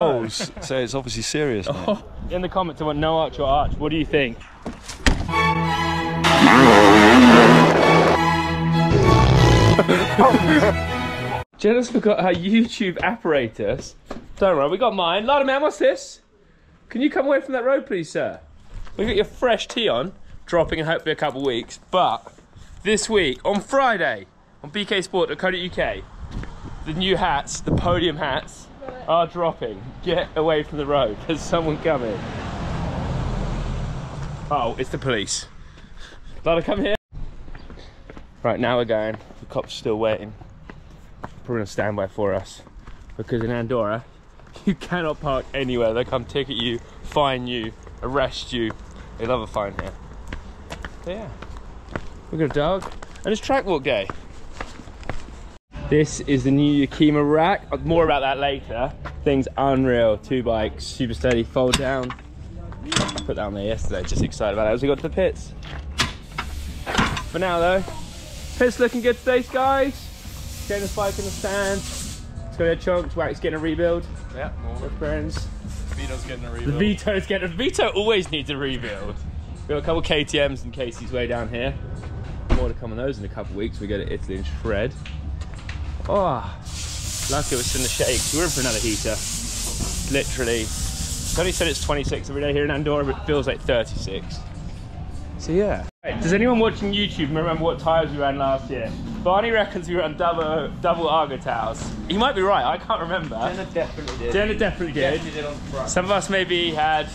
So it's obviously serious. Oh, in the comments I want no arch or arch. What do you think? Jenna's forgot her YouTube apparatus. Don't worry, we got mine. Lada man, what's this? Can you come away from that road please, sir? We got your fresh tee on, dropping in hopefully a couple of weeks, but this week, on Friday, on bksport.co.uk, the new hats, the podium hats, are dropping. Get away from the road, there's someone coming. Oh, it's the police. Lada, come here. Right, now we're going. The cops are still waiting. Probably on standby for us. Because in Andorra, you cannot park anywhere. They come ticket you, fine you, arrest you. They love a fine here. So yeah, we've got a dog. And it's track walk day. This is the new Yakima rack. More about that later. Thing's unreal. 2 bikes, super steady, fold down. Put that on there yesterday, just excited about it as we got to the pits. For now though, pits looking good today, guys. Jenna's bike in the stand. Let's go there, Chunks. Wax getting a rebuild. Yeah, more friends. Vito's getting a rebuild. The Vito always needs a rebuild. We've got a couple KTMs and Casey's way down here. More to come on those in a couple of weeks. We go to Italy and shred. Oh, lucky it was in the shade. We're in for another heater. Literally, Tony said it's 26 every day here in Andorra, but it feels like 36. So yeah. Right, does anyone watching YouTube remember what tyres we ran last year? Barney reckons we ran double Argo towels. He might be right, I can't remember. Jenna definitely did. Jenna definitely did. Definitely did on the front. Some of us maybe had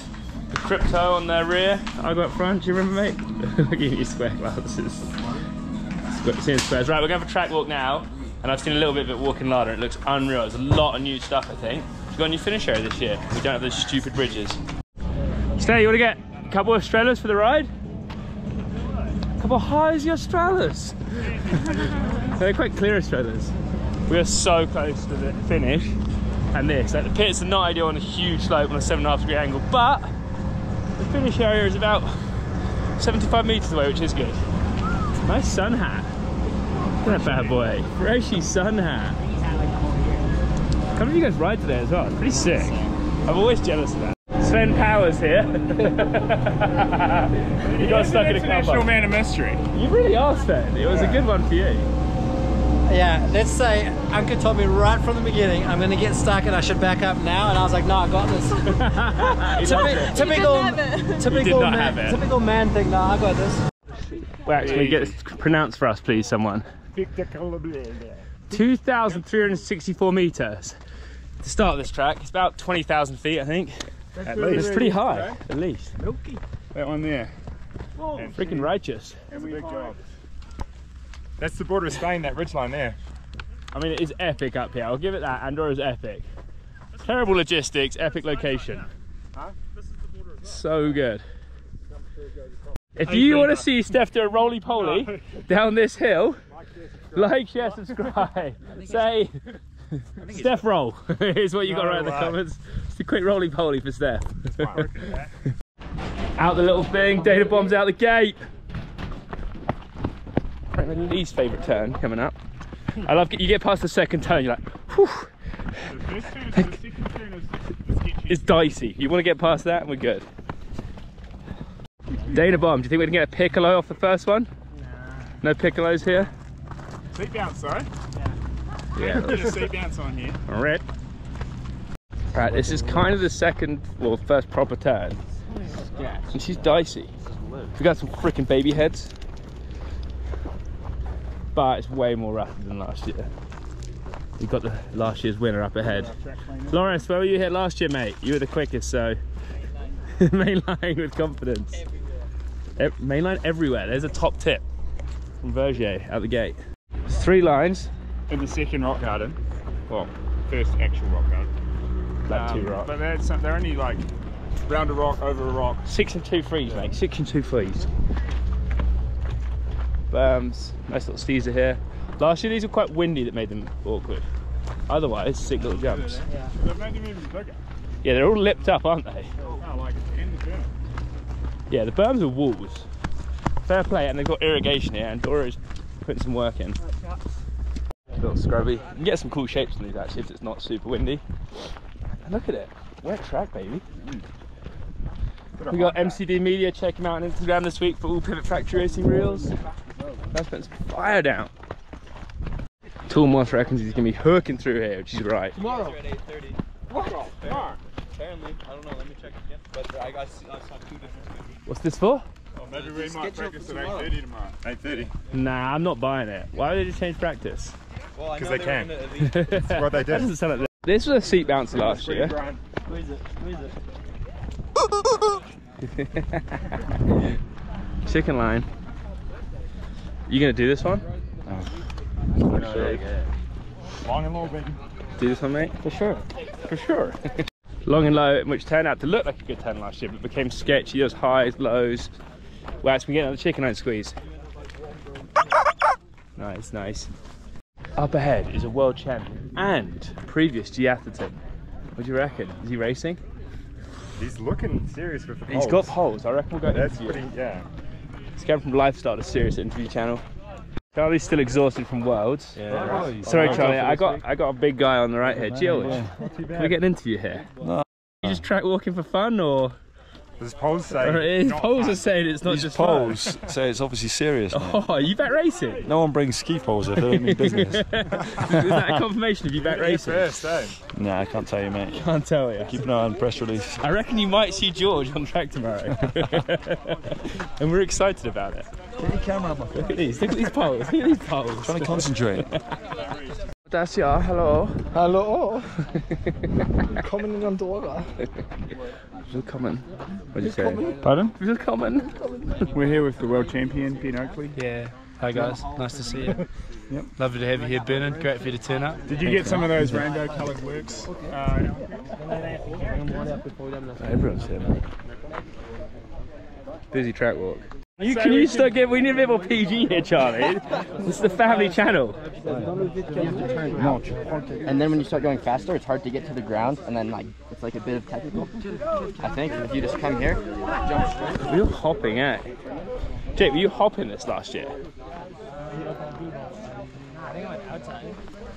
the crypto on their rear. I got front, do you remember, mate? I'll give you square glasses. Seeing squares. Right, we're going for track walk now. And I've seen a little bit of it walking ladder. It looks unreal. There's a lot of new stuff, I think. We've got a new finish area this year. We don't have those stupid bridges. Stay, you want to get a couple of Australas for the ride? A couple of highs, your Australas. They're quite clear Australas. We are so close to the finish. And this, like the pits are not ideal on a huge slope on a 7.5 degree angle, but the finish area is about 75 meters away, which is good. Nice sun hat. Look at that bad boy. Freshy sun hat. A couple of you guys ride today as well. It's pretty sick. I'm always jealous of that. Sven Powers here. You got stuck in a car park. International man of mystery. You really are, Sven. It was a good one for you. Yeah, let's say Uncle told me right from the beginning I'm going to get stuck and I should back up now, and I was like, no, I got this. Typical man thing. No, I got this. Wax, can we get this pronounced for us, please, someone? 2,364 meters to start this track. It's about 20,000 feet, I think. At least. It's pretty high, at least. Milky. That one there. Oh, freaking righteous. That's a big job. That's the border of Spain, that ridgeline there. I mean, it is epic up here. I'll give it that. Andorra's epic. Terrible logistics, epic location. So good. If you want to see Steph do a roly-poly down this hill, like, share, subscribe. Say, Steph roll is what you got right in the comments. Just a quick roly-poly for Steph. Out the little thing, data bombs out the gate. My least favourite turn coming up. I love, you get past the second turn, you're like, whew. It's dicey. You want to get past that and we're good. Dana Bomb, do you think we're going to get a piccolo off the first one? Nah. No piccolos here? Seat bounce though. Yeah. Get a seat bounce on here. Alright. Right, this is kind of the second, well, first proper turn. And she's dicey. We got some freaking baby heads. But it's way more rapid than last year. We've got the last year's winner up ahead. Lawrence, where were you here last year, mate? You were the quickest, so... Mainline with confidence. Mainline everywhere. There's a top tip from Vergier out the gate. 3 lines. In the second rock garden. Well, first actual rock garden. Like 2 rocks. But they're only like round a rock, over a rock. 6 and 2 frees, mate. 6 and 2 frees. Berms. Nice little steers are here. Last year these were quite windy that made them awkward. Otherwise, sick little jumps. Yeah. They've made them even bigger. Yeah, they're all lipped up, aren't they? Oh, like in the berm. Yeah, the berms are walls. Fair play, and they've got irrigation here, and Dora's putting some work in. A little scrubby. You can get some cool shapes on these actually if it's not super windy. Look at it. Wet track, baby. We got MCD Media. Check him out on Instagram this week for all Pivot Factory racing reels. That's put some fire down. Toolmoss reckons he's going to be hooking through here, which is right. Tomorrow. At 8:30. Apparently, I don't know. Let me check again. But I saw 2 different schedules. What's this for? Oh, maybe we might practice at 8:30 tomorrow. 8:30. Nah, I'm not buying it. Why would they just change practice? Well, I know Because they can. were in the elite. That's what they That did. doesn't sound like that. This was a seat bouncer last year. Squeeze it. Squeeze it. Chicken line. You gonna do this one? Long and low, baby. Do this one, mate? For sure. For sure. Long and low, which turned out to look like a good turn last year, but became sketchy. Those highs, lows. Wax, we get another chicken line squeeze. Nice, nice. Up ahead is a world champion and previous Gee Atherton. What do you reckon? Is he racing? He's looking serious with the He's got poles. I reckon we'll go That's interview. pretty, yeah. He's come from Lifestyle to Serious Interview Channel. Charlie's still exhausted from Worlds. Yeah. Sorry, Charlie. I got a big guy on the right here. George, can we get an interview here? No. You just track walking for fun, or Does polls say? his not poles fun? are saying it's not These just poles say it's obviously serious. Mate. fun. Oh, are you back racing? No one brings ski poles if they don't mean business. Is that a confirmation of you back racing? First, eh? Nah, I can't tell you, mate. Can't tell you. Keep an eye on press release. I reckon you might see George on track tomorrow. And we're excited about it. Look at these poles. Look at these poles. Trying to concentrate. That's ya, hello. Hello. Coming in Anorra. Willkommen. What did you say? Pardon? Willkommen. We're here with the world champion, Ben Oakley. Yeah. Hi guys. Nice to see you. Yep. Lovely to have you here, Bernard. Great for you to turn up. Did you get some of those rainbow coloured works? Everyone's here, mate. Busy track walk. Can you start we need a bit more PG here, Charlie. This is the family channel. And then when you start going faster, it's hard to get to the ground, and then like it's like a bit of technical. I think if you just come here, jump straight. We were hopping, eh? Jake, were you hopping this last year?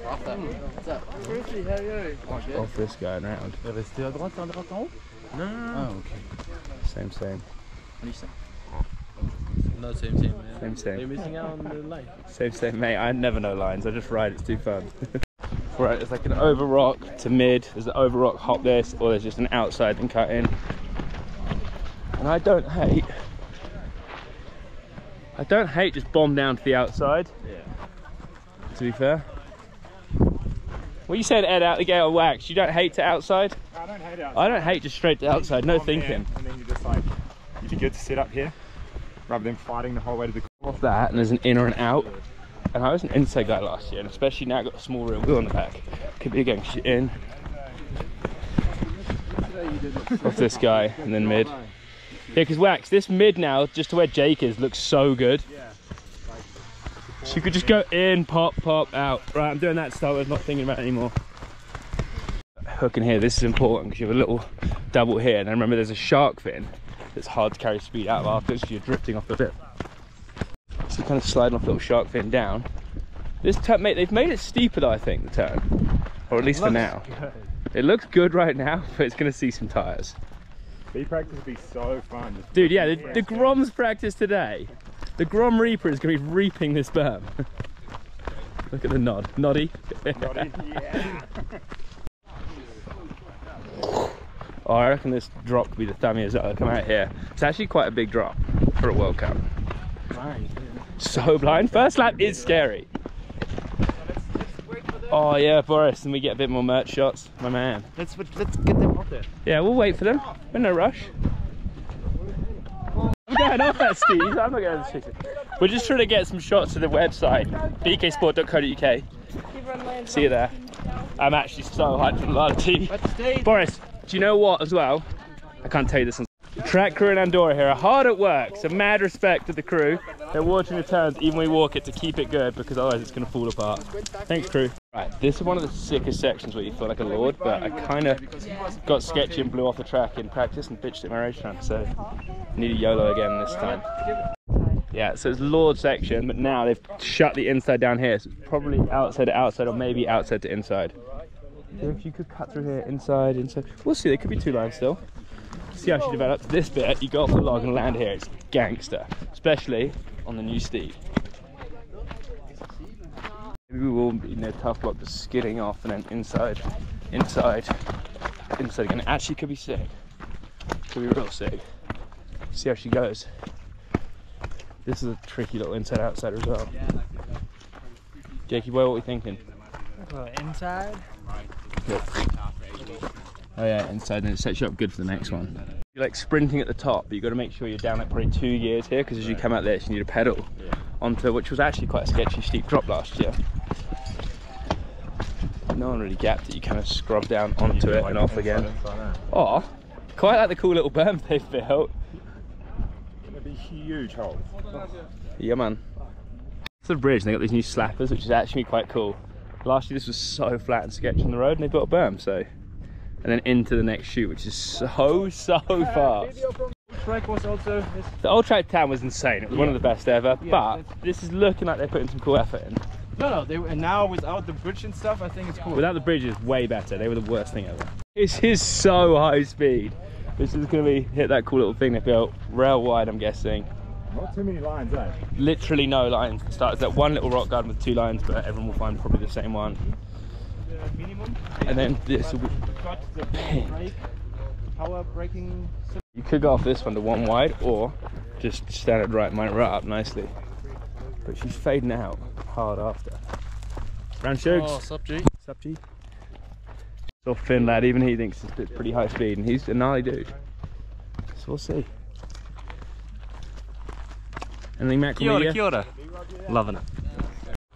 What's up? Off this guy and round. Oh, okay. Same. What do you say? No, same, man. Same. You're missing out on the light. Same, mate. I never know lines. I just ride. It's too fun. Right, it's like an over rock to mid. There's an over rock, hop this, or there's just an outside and cut in. And I don't hate just bomb down to the outside. Yeah. To be fair. What you said, Ed, out the gate on Wax? You don't hate to outside? I don't hate outside. I don't hate just straight to outside. No thinking. And then you just like, you'd be good to sit up here rather than fighting the whole way to the Off that, and there's an in or an out. And I was an inside guy last year, and especially now I've got a small rear wheel on the back. Could be again in. Off this guy, and then mid. Yeah, because Wax, this mid now, just to where Jake is, looks so good. So you could just go in, pop, out. Right, I'm doing that style I was not thinking about anymore. Hook in here, this is important because you have a little double here, and then remember there's a shark fin that's hard to carry speed out of after, so you're drifting off the bit. So kind of sliding off a little shark fin down. This turn, mate, they've made it steeper though, I think, the turn. Or at least for now. It looks good right now, but it's going to see some tyres. B practice would be so fun. Dude, yeah, the Grom's practice today. The Grom Reaper is going to be reaping this berm. Look at the nod. Noddy. Yeah. Oh, I reckon this drop could be the thummiest that'll come out here. It's actually quite a big drop for a World Cup. So blind. First lap is scary. Oh yeah, Boris, and we get a bit more merch shots, my man. Let's get them out there. Yeah, we'll wait for them. We're in no rush. I'm going off that, Steve. I'm not going to chase it. We're just trying to get some shots to the website, bksport.co.uk. See you there. I'm actually so hyped for the live TV. Boris, do you know what as well? I can't tell you this on. Track crew in Anorra here are hard at work, so mad respect to the crew. They're watching the turns even when we walk it to keep it good, because otherwise it's going to fall apart. Thanks, crew. Right, this is one of the sickest sections where you feel like a lord, but I kind of got sketchy and blew off the track in practice and bitched at my race run, so I need a YOLO again this time. Yeah, so it's lord section, but now they've shut the inside down here, so it's probably outside to outside or maybe outside to inside. So if you could cut through here, inside. We'll see, there could be 2 lines still. See how she develops. This bit, you go off the log and land here, it's gangster. Especially on the new steed. Maybe we will be near tough block, just skidding off and then inside again. It actually could be sick. Could be real sick. See how she goes. This is a tricky little inside outside as well. Jakey boy, what are we thinking? Inside? Good. Oh yeah, inside, and it sets you up good for the next one. You're like sprinting at the top, but you've got to make sure you're down like probably 2 gears here, because as you come out this, you need a pedal onto, which was actually quite a sketchy steep drop last year. No one really gapped it, you kind of scrub down onto it and off again. Oh, quite like the cool little berm they've built. Gonna be huge holes. Yeah man. It's the bridge, and they got these new slappers, which is actually quite cool. Last year this was so flat and sketchy on the road, and they built a berm, so. And then into the next chute, which is so fast. Track was also The old track town was insane. It was one of the best ever, but this is looking like they're putting some cool effort in. No, and now without the bridge and stuff, I think it's cool. Without the bridge, it's way better. They were the worst thing ever. This is so high speed. This is going to be hit that cool little thing they built rail wide, I'm guessing. not too many lines, eh? Literally no lines. It starts at one little rock garden with 2 lines, but everyone will find probably the same one. And then this will be pinned. Power braking. You could go off this one to 1 wide, or just stand it right, mine right up nicely. But she's fading out hard after. Round Shugs. Oh, sup G? Sup G? So Finn lad, even he thinks it's pretty high speed, and he's a gnarly dude. So we'll see. Anything Matt? Kia ora, kia ora. Loving it.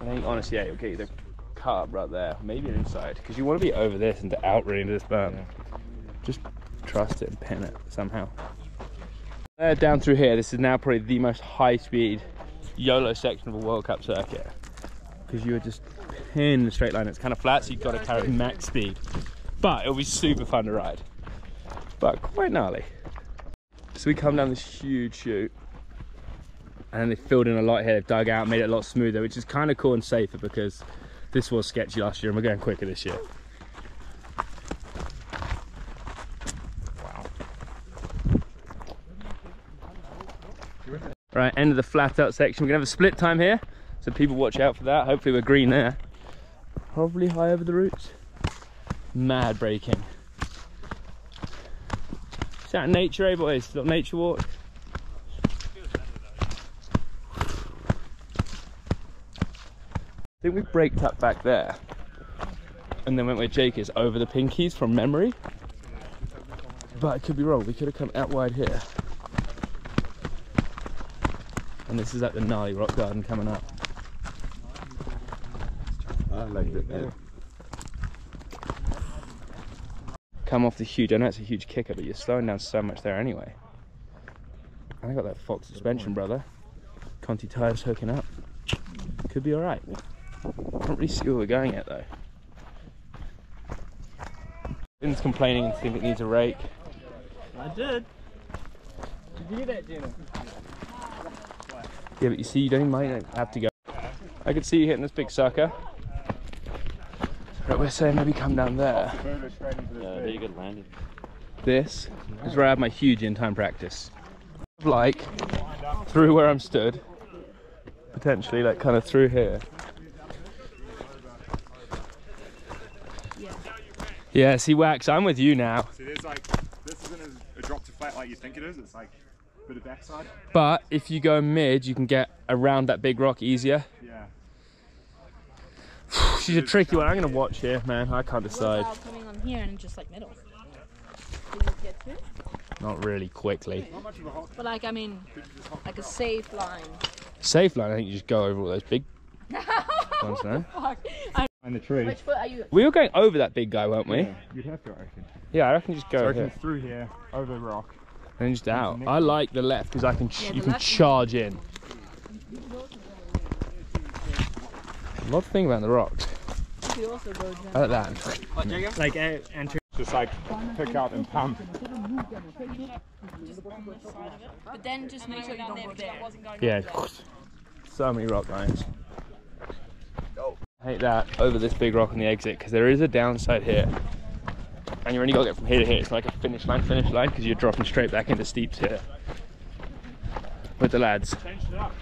I think honestly, yeah, you'll get you the cut up right there, maybe an inside, because you want to be over this and to out really into this berm. Just trust it and pin it somehow. Down through here, this is now probably the most high speed YOLO section of a World Cup circuit, because you are just pinning the straight line. It's kind of flat, so you've got to carry max speed, but it'll be super fun to ride, but quite gnarly. So we come down this huge chute, and then they filled in a lot here. They've dug out, made it a lot smoother, which is kind of cool and safer, because this was sketchy last year and we're going quicker this year. Right, end of the flat out section. We're gonna have a split time here, so people watch out for that. Hopefully we're green there. Probably high over the roots. Mad braking. It's out in nature, eh boys? Little nature walk. I think we braked up back there, and then went where Jake is over the pinkies from memory. But I could be wrong. We could have come out wide here. And this is at the gnarly rock garden coming up. I like it there. Come off the huge, I know it's a huge kicker, but you're slowing down so much there anyway. And I got that Fox suspension, brother. Conti tires hooking up. Could be alright. Can't really see where we're going yet though. Finn's complaining and thinks it needs a rake. I did. Did you do that, Jenna? Yeah, but you see, you don't even have to go. I could see you hitting this big sucker. But we're saying maybe come down there. There you go, landing. This is where I have my huge in-time practice. Like, through where I'm stood, potentially like kind of through here. Yeah, see Wax, I'm with you now. See, there's like, this isn't a drop to flat like you think it is. It's like a bit of backside. But if you go mid, you can get around that big rock easier. Yeah. She's a tricky one. I'm going to watch here, man. I can't decide. What about coming on here and just like middle? Can you get to it? Not really quickly. But like, I mean, like a safe line. Safe line, I think you just go over all those big ones now. Fuck. And the tree. Which foot are you? We were going over that big guy, weren't we? Yeah, you'd have to, I reckon. Yeah, I reckon just go So I over reckon here. through here, over the rock. And then just out. I like the left because I can you can left. charge in. A lot of thing about the rocks. You could also go down. I like that. Like, enter. Just like pick out and pump. But then just make sure you don't go there. Yeah. So many rock lines. I hate that over this big rock on the exit because there is a downside here. And you only got to get from here to here. It's not like a finish line because you're dropping straight back into steeps here. With the lads. Changed it up.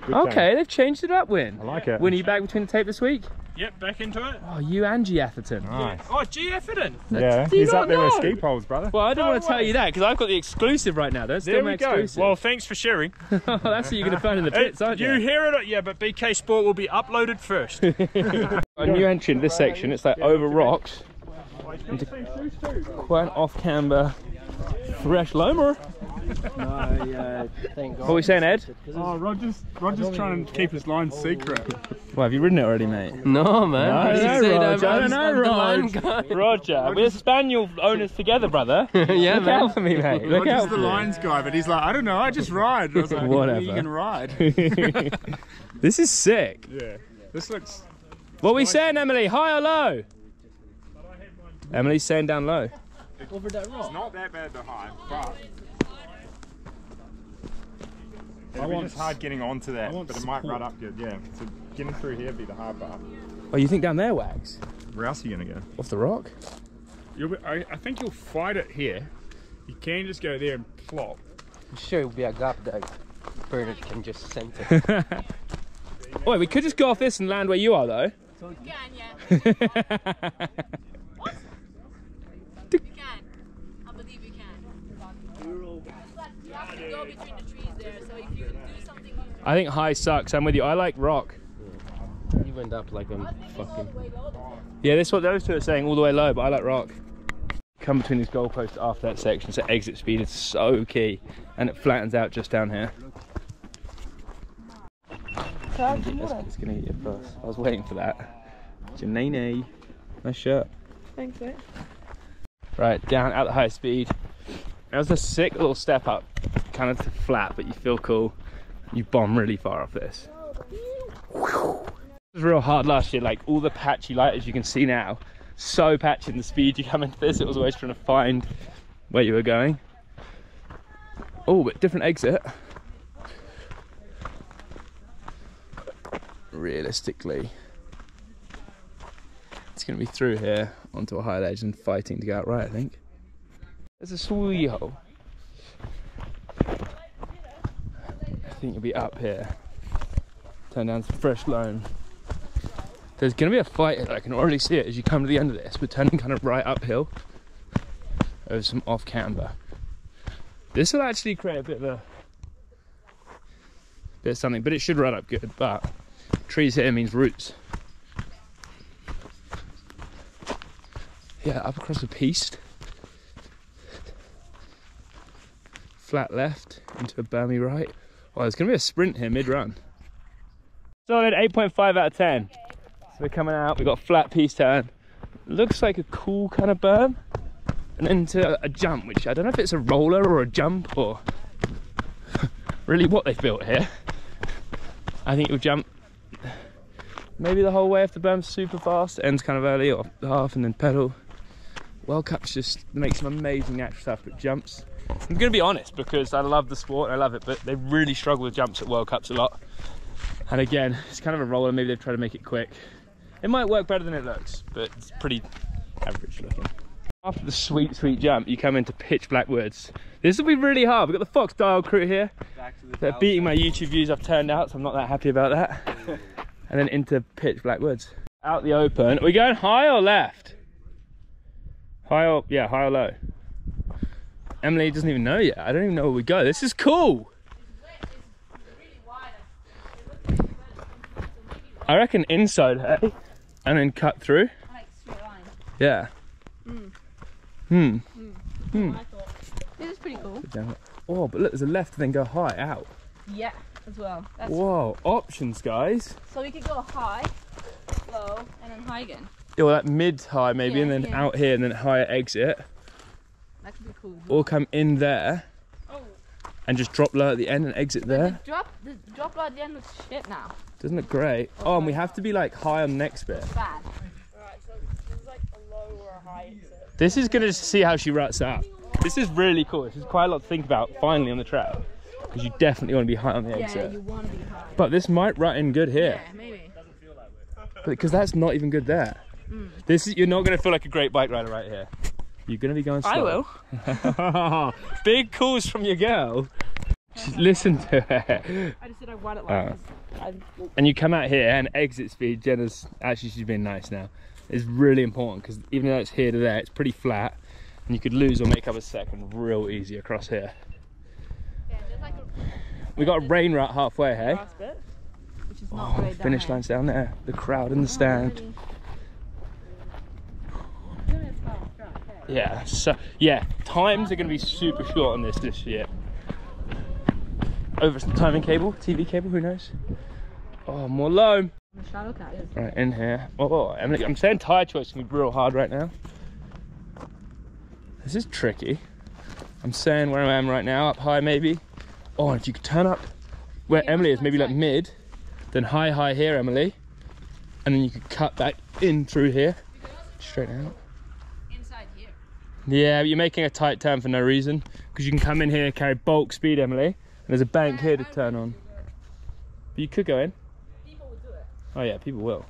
Okay, they've changed it up, Win. I like it. Win, are you back between the tape this week? Yep, back into it. Oh, you and Gee Atherton. Nice. Oh, Gee Atherton. Yeah, Do you he's not up there with know? ski poles, brother. Well, I don't want to tell you that because I've got the exclusive right now. That's There still my we go. exclusive. Well, thanks for sharing. Oh, that's what you're going to find in the pits, aren't you? You hear it, yeah, but BK Sport will be uploaded first. A new entry in this section. It's like over rocks into quite an off-camber fresh loamer. What are we saying, Ed? Oh, Roger's trying to keep his line secret. Well, have you ridden it already, mate? No, man. I don't know, Roger. Roger, we're Spaniel owners together, brother. Yeah, Look out for me, mate. Look Roger's out the for me. lines guy, but he's like, I don't know, I just ride. And I was like, Whatever. You can ride. This is sick. Yeah, this looks. What are we saying, Emily? High or low? Emily's saying down low. Over that rock. It's not that bad to high, but it'll be just hard getting onto that, but it might run up good. Yeah, so getting through here would be the hard part. Oh, you think down there, Wags? Where else are you gonna go? Off the rock? I think you'll fight it here. You can just go there and plop. I'm sure it'll be a gap that Bernard can just center. Oh, we could just go off this and land where you are, though. You can, yeah. What? You can. I believe you can. You have to go between the trees there, so if you do something... I think high sucks. I'm with you. I like rock. You went up like I'm fucking... Yeah, this is what those two are saying, all the way low, but I like rock. Come between these goalposts after that section, so exit speed is so key. And it flattens out just down here. It's gonna get you first. I was waiting for that. Janine, nice shirt. Thanks, mate. Right, down at the high speed. That was a sick little step up, kind of to flat, but you feel cool. You bomb really far off this. It was real hard last year, like all the patchy light, as you can see now. So patchy in the speed you come into this, it was always trying to find where you were going. Oh, but different exit. Realistically, it's going to be through here onto a high ledge and fighting to go out right, I think. There's a sweet hole. I think you'll be up here. Turn down some fresh loam. There's going to be a fight here, I can already see it as you come to the end of this. We're turning kind of right uphill over some off camber. This will actually create a bit of something, but it should run up good. But trees here means roots. Yeah, up across the piste. Flat left into a bermy right. Oh, there's going to be a sprint here mid-run. Solid 8.5 out of 10. So we're coming out, we've got a flat piste turn. Looks like a cool kind of berm. And then to a jump, which I don't know if it's a roller or a jump or really what they've built here. I think you'll jump maybe the whole way if the berm's super fast, ends kind of early or half and then pedal. World Cups just make some amazing natural stuff, but jumps, I'm going to be honest because I love the sport and I love it, but they really struggle with jumps at World Cups a lot. And again, it's kind of a roller, maybe they've tried to make it quick. It might work better than it looks, but it's pretty average looking. After the sweet, sweet jump, you come into pitch black woods. This will be really hard. We've got the Fox Dial crew here. They're beating my YouTube views I've turned out, so I'm not that happy about that. And then into pitch black woods. Out the open. Are we going high or left? High or, yeah, high or low? Emily doesn't even know yet. I don't even know where we go. This is cool. I reckon inside, hey? And then cut through. I like straight line. Yeah. I thought. This is pretty cool. Oh, but look, there's a left and then go high out. Yeah, as well. That's Whoa, options, guys. So we could go high, low, and then high again. Yeah, well, that mid-high maybe, Yeah, and then yeah. out here, and then higher exit. That could be cool. Or come in there, Oh. and just drop low at the end and exit there. The drop low at the end looks shit now. Doesn't look great. Oh, and we have to be like high on the next bit. Bad. Alright, so there's like a low or a high exit. This is gonna see how she ruts up. This is really cool. This is quite a lot to think about finally on the track. Because you definitely want to be high on the exit. Yeah, you want to be high. But this might rut in good here. Yeah, maybe. Because that's not even good there. This is, you're not going to feel like a great bike rider right here. You're going to be going slow. I will. Big calls from your girl. Just listen to her. I just said I want it like And you come out here and exit speed, Jenna's, actually she's been nice now, is really important because even though it's here to there, it's pretty flat and you could lose or make up a second real easy across here. Yeah, there's like We got a rain rut halfway, hey? last bit, which is not great. Finish line's down there. The crowd in the stand. Yeah, so yeah, times are going to be super short on this year. Over some timing cable, TV cable, who knows? Oh, more loam. Right, in here. Oh, Emily, I'm saying tire choice can be real hard right now. This is tricky. I'm saying where I am right now, up high maybe. Oh, and if you could turn up where Emily is, maybe like mid, then high here, Emily. And then you could cut back in through here, straight out. inside here. Yeah, but you're making a tight turn for no reason, because you can come in here, carry bulk speed, Emily, and there's a bank here to turn on. But you could go in. People will do it. Oh yeah, people will.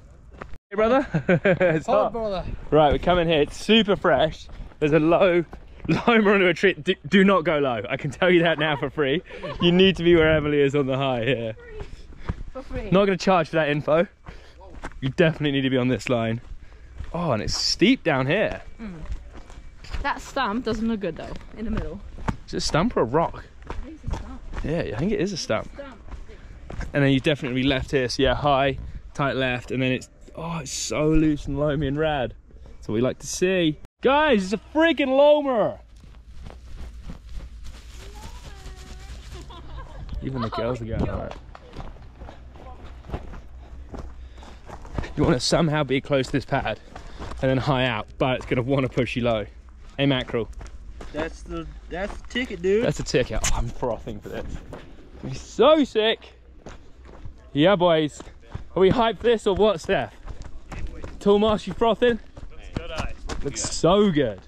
Hey brother, it's Oh, hot. brother. Right, we come in here, it's super fresh. There's a low loamer under a tree. Do not go low, I can tell you that now for free. You need to be where Emily is on the high here. For free. Not going to charge for that info. You definitely need to be on this line. Oh, and it's steep down here. That stump doesn't look good though, in the middle. Is it a stump or a rock? I think it's a stump. Yeah, I think it is a stump. And then you definitely left here, so yeah, high, tight left, and then it's, oh, it's so loose and loamy and rad. That's what we like to see. Guys, it's a freaking loamer! Even the girls are going on it. You want to somehow be close to this pad, and then high out, but it's going to want to push you low. Hey, Mackerel. That's the ticket, dude. That's a ticket. Oh, I'm frothing for this. He's so sick. Yeah, boys. Are we hyped for this or what, Steph? Toolmarsh, you frothing? Looks good, eh? Looks so good.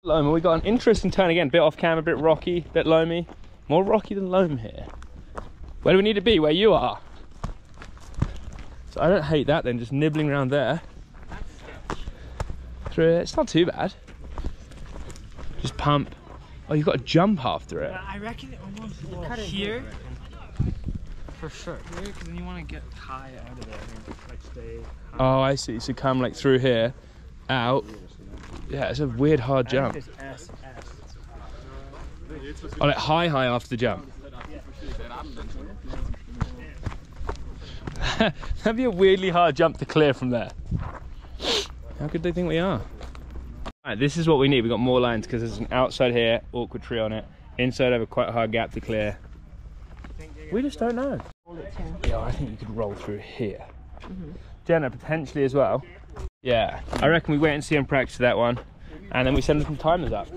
Loam, we got an interesting turn again. Bit off camera, bit rocky, bit loamy. More rocky than loam here. Where do we need to be? Where you are? So I don't hate that then, just nibbling around there. Through it. It's not too bad. Just pump. Oh, you've got to jump after it. I reckon it almost here. For sure. Here, because then you want to get high out of there and like stay. Oh, I see. So come like through here, out. Yeah, it's a weird hard jump. Oh, like high after the jump. That'd be a weirdly hard jump to clear from there. How good do they think we are? Alright, this is what we need. We've got more lines because there's an outside here, awkward tree on it. Inside, I have a quite hard gap to clear. We just don't know. Yeah, I think you could roll through here. Jenna, potentially as well. Yeah, I reckon we wait and see and practice that one. And then we send some timers up.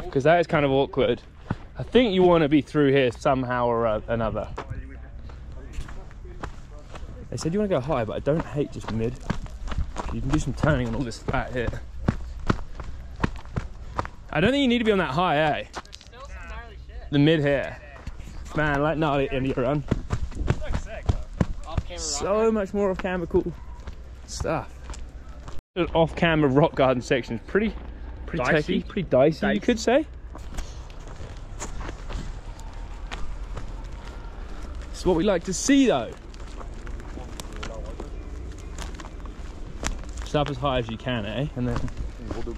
Because that is kind of awkward. I think you want to be through here somehow or another. They said you want to go high, but I don't hate just mid. You can do some turning on all this flat here. I don't think you need to be on that high, eh? The mid here. Man, like gnarly at the end of your run. So much more off-camera cool stuff. The off-camera rock garden section is pretty techy, pretty dicey, you could say. It's what we like to see though. Up as high as you can, eh? And then you're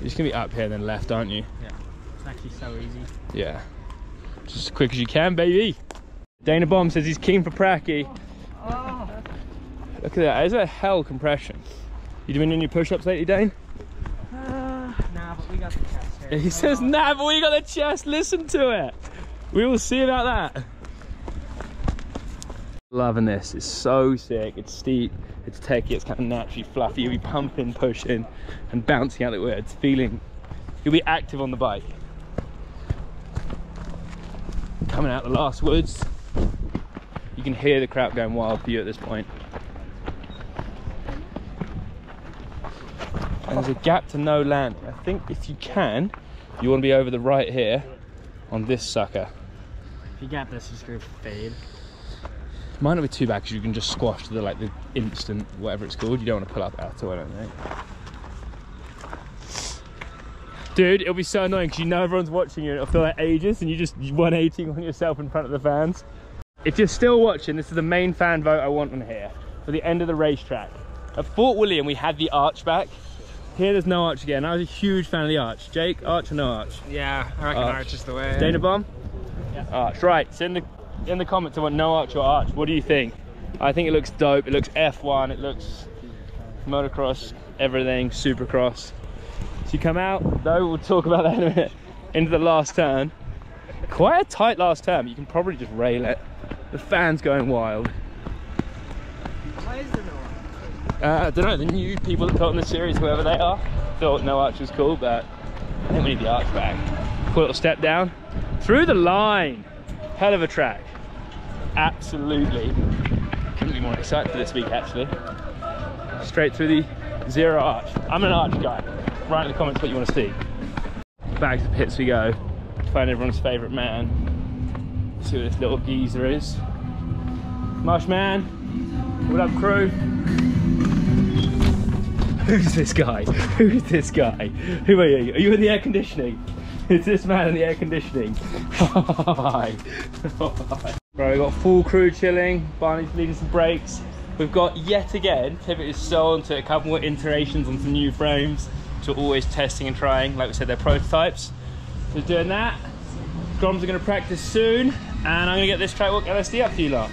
just gonna be up here then left, aren't you? Yeah, it's actually so easy. Yeah, just as quick as you can, baby. Dana Bomb says he's keen for pracky. Oh. Look at that, is a hell compression. You doing any push-ups lately, Dane? Nah, but we got the chest here. He says nah, but we got the chest. Listen to it. We will see about that. Loving this, it's so sick, it's steep, it's techy, it's kind of naturally fluffy. You'll be pumping, pushing and bouncing out the words, feeling, you'll be active on the bike. Coming out the last woods, you can hear the crowd going wild for you at this point. And there's a gap to no landing. I think if you can, you want to be over the right here on this sucker. If you get this, just gonna fade. Might not be too bad because you can just squash the like the instant whatever it's called. You don't want to pull up at all, I don't think. Dude, it'll be so annoying because you know everyone's watching you and it'll feel like ages and you just 180 on yourself in front of the fans. If you're still watching, this is the main fan vote I want on here for the end of the racetrack. At Fort William, we had the arch back. Here, there's no arch again. I was a huge fan of the arch. Jake, arch or no arch? Yeah, I reckon arch is the way. Dana Bomb? Yeah. Arch, right. So in the comments, I want no arch or arch. What do you think? I think it looks dope. It looks F1. It looks motocross, everything, supercross. So you come out, though, we'll talk about that in a minute, into the last turn. Quite a tight last turn, but you can probably just rail it. The fan's going wild. Why is there no arch? I don't know, the new people that put on the series, whoever they are, thought no arch was cool, but I think we need the arch back. Cool little step down. Through the line. Hell of a track. Absolutely. Couldn't be more excited for this week, actually. Straight through the zero arch. I'm an arch guy. Write in the comments what you want to see. Back to the pits we go. Find everyone's favourite man. See what this little geezer is. Marshman. What up, crew? Who's this guy? Who's this guy? Who are you? Are you in the air conditioning? It's this man in the air conditioning. Hi. Right, we've got full crew chilling. Barney's leading some brakes. We've got yet again, Pivot is so on to a couple more iterations on some new frames, which we're always testing and trying. Like we said, they're prototypes. So doing that. Groms are going to practice soon, and I'm going to get this track walk LSD up to you lot.